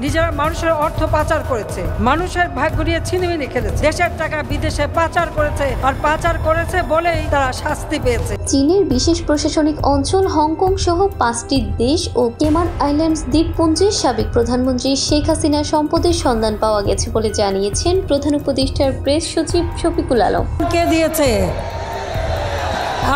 নিজেরা মানুষের অর্থ পাচার করেছে, মানুষের ভাগ্য নিয়ে ছিনিমিনি খেলেছে, দেশের টাকা বিদেশে পাচার করেছে, আর পাচার করেছে বলেই তারা শাস্তি পেয়েছে। চীনের বিশেষ প্রশাসনিক অঞ্চল হংকং সহ 5টি দেশ ও কেমান আইল্যান্ডস দ্বীপপুঞ্জের সাবেক প্রধানমন্ত্রী শেখ হাসিনার সম্পদের সন্ধান পাওয়া গেছে বলে জানিয়েছেন প্রধান উপদেষ্টার প্রেস সচিব শফিকুল আলম। কে দিয়েছে?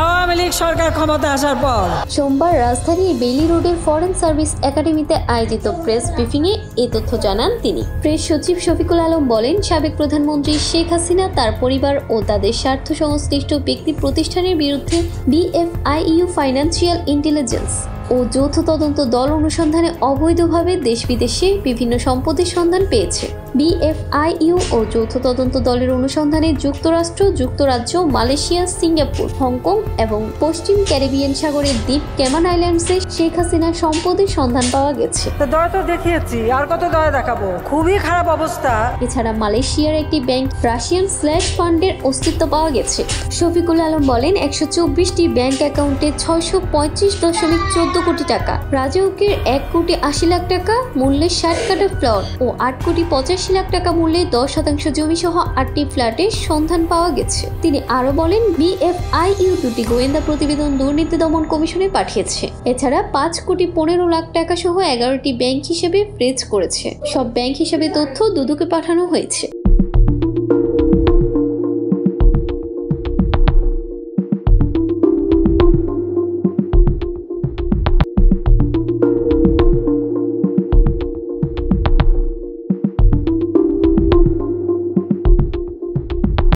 আওয়ামী লীগ সরকার ক্ষমতা আসার পর। সোমবার রাজধানীর বেইলি রোডের ফরেন সার্ভিস একাডেমিতে আয়োজিত প্রেস ব্রিফিংয়ে এ তথ্য জানান তিনি। প্রেস সচিব শফিকুল আলম বলেন, সাবেক প্রধানমন্ত্রী শেখ হাসিনা তার পরিবার ও তাদের স্বার্থ সংশ্লিষ্ট ব্যক্তি প্রতিষ্ঠানের বিরুদ্ধে বিএফআইইউ ফাইন্যান্সিয়াল ইন্টেলিজেন্স ও যৌথ তদন্ত দল অনুসন্ধানে অবৈধভাবে দেশ বিদেশে বিভিন্ন সম্পদের সন্ধান পেয়েছে। বিএফআইইউ ও যৌথ তদন্ত দলের অনুসন্ধানে যুক্তরাষ্ট্র, যুক্তরাজ্য, মালয়েশিয়া, সিঙ্গাপুর, হংকং এবং পশ্চিম ক্যারিবিয়ান সাগরের দ্বীপ ক্যামান আইল্যান্ডসে শেখ হাসিনার সম্পদের সন্ধান পাওয়া গেছে। দয়া তো দেখিয়েছি, আর কত দয়া দেখাবো? খুবই খারাপ অবস্থা। এছাড়া মালয়েশিয়ার একটি ব্যাংক রাশিয়ান স্ল্যাশ ফান্ডের অস্তিত্ব পাওয়া গেছে। শফিকুল আলম বলেন, 124টি ব্যাংক অ্যাকাউন্টে 625.14 কোটি টাকা, রাজউকের 1 কোটি 80 লাখ টাকা মূল্যের 60 কাঠা প্লট ও 8 কোটি 85 লাখ টাকা মূল্যে 10% জমি সহ 8টি ফ্ল্যাটের সন্ধান পাওয়া গেছে। তিনি আরো বলেন, বিএফআইইউ 2টি গোয়েন্দা প্রতিবেদন দুর্নীতি দমন কমিশনে পাঠিয়েছে। এছাড়া 5 কোটি 15 লাখ টাকা সহ 11টি ব্যাংক হিসেবে ফ্রিজ করেছে। সব ব্যাংক হিসেবে তথ্য দুদকে পাঠানো হয়েছে।